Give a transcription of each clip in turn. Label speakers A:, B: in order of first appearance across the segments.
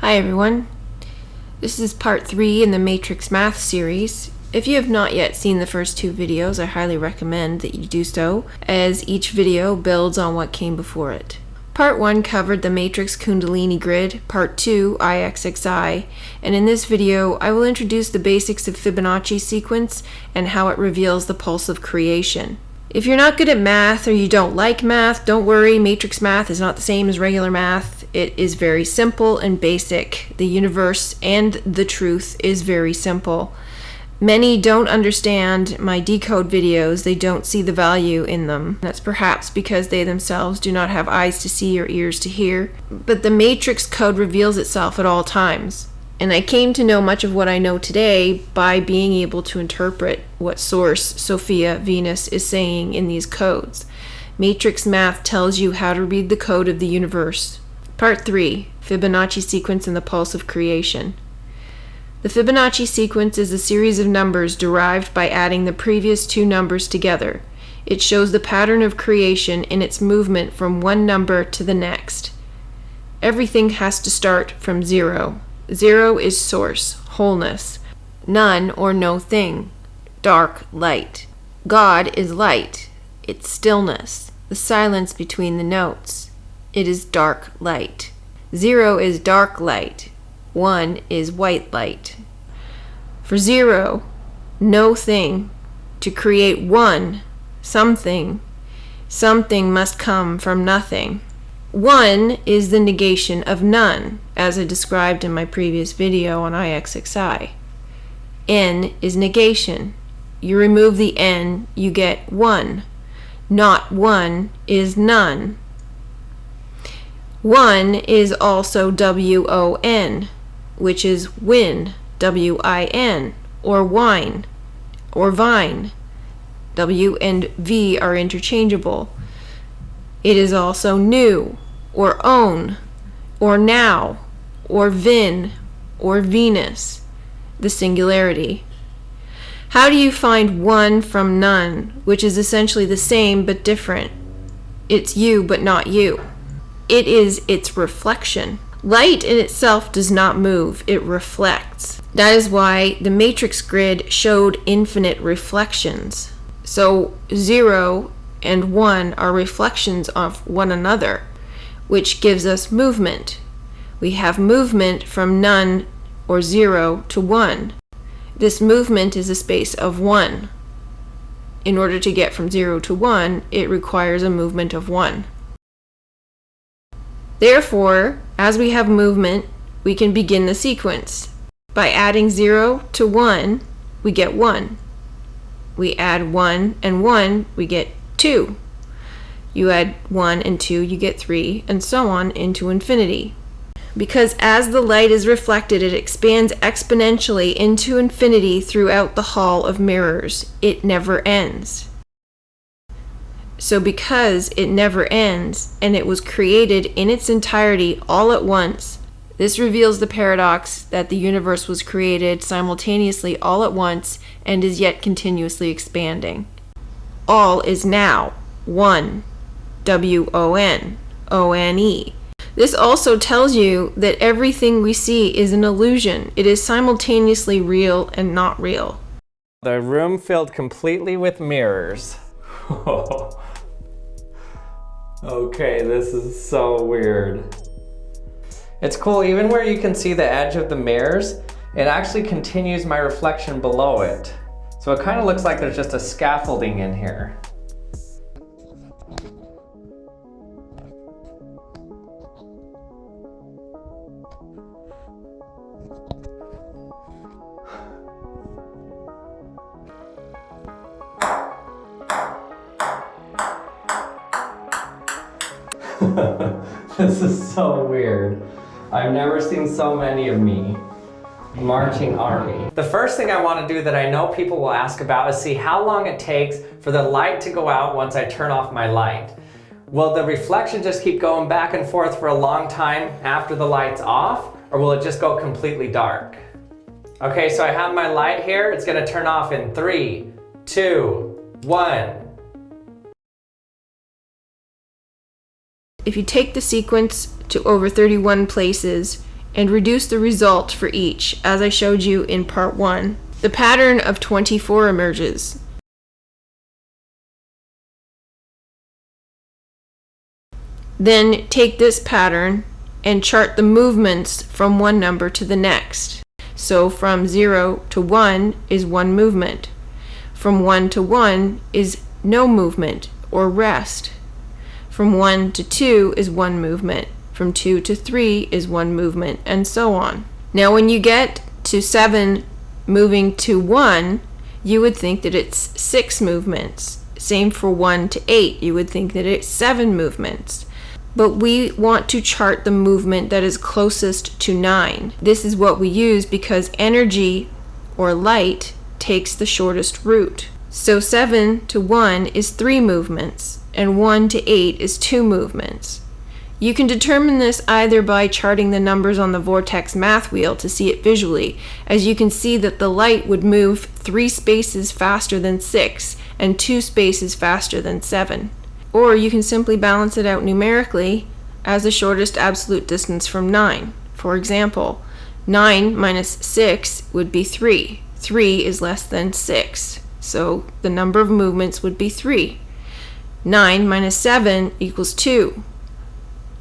A: Hi everyone, this is part 3 in the Matrix Math series. If you have not yet seen the first 2 videos, I highly recommend that you do so, as each video builds on what came before it. Part 1 covered the Matrix Kundalini Grid, Part 2 IXXI, and in this video I will introduce the basics of Fibonacci sequence and how it reveals the pulse of creation. If you're not good at math or you don't like math, don't worry, Matrix Math is not the same as regular math. It is very simple and basic. The universe and the truth is very simple. Many don't understand my decode videos. They don't see the value in them. That's perhaps because they themselves do not have eyes to see or ears to hear. But the Matrix code reveals itself at all times. And I came to know much of what I know today by being able to interpret what Source, Sophia, Venus is saying in these codes. Matrix Math tells you how to read the code of the universe. Part 3, Fibonacci sequence and the pulse of creation. The Fibonacci sequence is a series of numbers derived by adding the previous 2 numbers together. It shows the pattern of creation in its movement from one number to the next. Everything has to start from 0. 0 is source, wholeness, none or no thing, dark, light. God is light, it's stillness, the silence between the notes. It is dark light. 0 is dark light, 1 is white light. For 0, no thing, to create 1, something must come from nothing. 1 is the negation of none, as I described in my previous video on IXXI. N is negation. You remove the N, you get 1. Not 1 is none. 1 is also WON, which is win, WIN, or wine, or vine. W and V are interchangeable. It is also new, or own, or now, or Vin, or Venus, the singularity. How do you find 1 from none, which is essentially the same but different? It's you but not you. It is its reflection. Light in itself does not move, it reflects. That is why the matrix grid showed infinite reflections. So 0 and 1 are reflections of one another, which gives us movement. We have movement from none or 0 to 1. This movement is a space of 1. In order to get from 0 to 1, it requires a movement of 1. Therefore, as we have movement, we can begin the sequence. By adding 0 to 1, we get 1. We add 1 and 1, we get 2. You add 1 and 2, you get 3, and so on into infinity. Because as the light is reflected, it expands exponentially into infinity throughout the hall of mirrors. It never ends. So because it never ends, and it was created in its entirety all at once, this reveals the paradox that the universe was created simultaneously all at once and is yet continuously expanding. All is now 1, WON, ONE. This also tells you that everything we see is an illusion. It is simultaneously real and not real.
B: The room filled completely with mirrors. Okay, this is so weird. It's cool, even where you can see the edge of the mirrors, it actually continues my reflection below it. So it kind of looks like there's just a scaffolding in here. This is so weird. I've never seen so many of me. Marching army. The first thing I want to do that I know people will ask about is see how long it takes for the light to go out once I turn off my light. Will the reflection just keep going back and forth for a long time after the light's off, or will it just go completely dark? Okay, so I have my light here. It's going to turn off in 3, 2, 1.
A: If you take the sequence to over 31 places and reduce the result for each, as I showed you in part 1. The pattern of 24 emerges. Then take this pattern and chart the movements from one number to the next. So from 0 to 1 is one movement. From 1 to 1 is no movement or rest. From 1 to 2 is one movement. From 2 to 3 is one movement, and so on. Now when you get to 7 moving to 1, you would think that it's 6 movements. Same for 1 to 8, you would think that it's 7 movements. But we want to chart the movement that is closest to 9. This is what we use because energy, or light, takes the shortest route. So 7 to 1 is 3 movements, and 1 to 8 is 2 movements. You can determine this either by charting the numbers on the vortex math wheel to see it visually, as you can see that the light would move 3 spaces faster than 6 and 2 spaces faster than 7. Or you can simply balance it out numerically as the shortest absolute distance from 9. For example, 9 minus 6 would be 3. 3 is less than 6, so the number of movements would be 3. 9 minus 7 equals 2.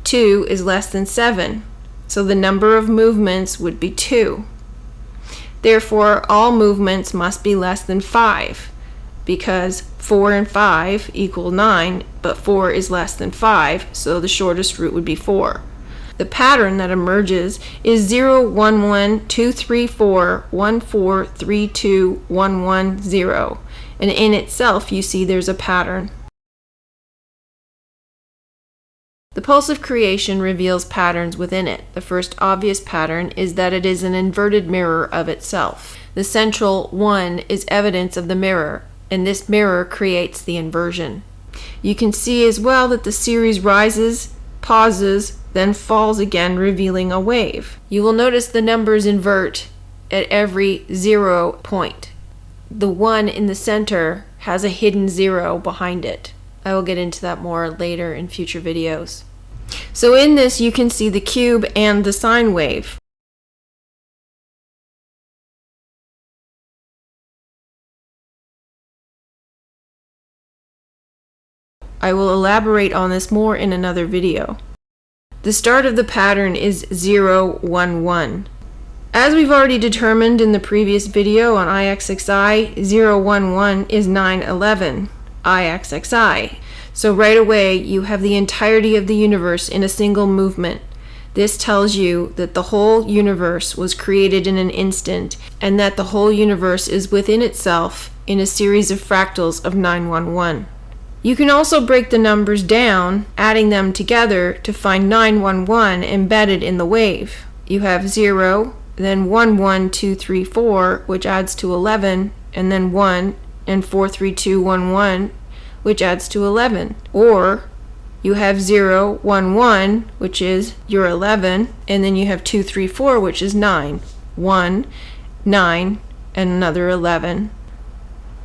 A: 2 is less than 7, so the number of movements would be 2. Therefore, all movements must be less than 5, because 4 and 5 equal 9, but 4 is less than 5, so the shortest route would be 4. The pattern that emerges is 0, 1, 1, 2, 3, 4, 1, 4, 3, 2, 1, 1, 0. And in itself, you see there's a pattern. The pulse of creation reveals patterns within it. The first obvious pattern is that it is an inverted mirror of itself. The central 1 is evidence of the mirror, and this mirror creates the inversion. You can see as well that the series rises, pauses, then falls again, revealing a wave. You will notice the numbers invert at every 0 point. The 1 in the center has a hidden 0 behind it. I will get into that more later in future videos. So in this you can see the cube and the sine wave. I will elaborate on this more in another video. The start of the pattern is 0, 1, 1. As we've already determined in the previous video on IXXI, 0, 1, 1 is 9, 11, IXXI. So right away you have the entirety of the universe in a single movement. This tells you that the whole universe was created in an instant, and that the whole universe is within itself in a series of fractals of 911. You can also break the numbers down, adding them together to find 911 embedded in the wave. You have 0, then 1, 1, 2, 3, 4, which adds to 11, and then 1, and 4, 3, 2, 1, 1, which adds to 11. Or you have 0, 1, 1, which is your 11, and then you have 2, 3, 4, which is 9. 1, 9, and another 11.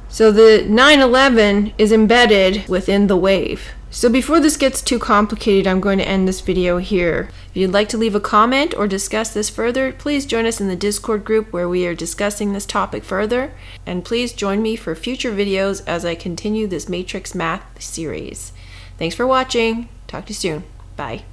A: So the 911 is embedded within the wave. So before this gets too complicated, I'm going to end this video here. If you'd like to leave a comment or discuss this further, please join us in the Discord group where we are discussing this topic further. And please join me for future videos as I continue this Matrix Math series. Thanks for watching. Talk to you soon. Bye.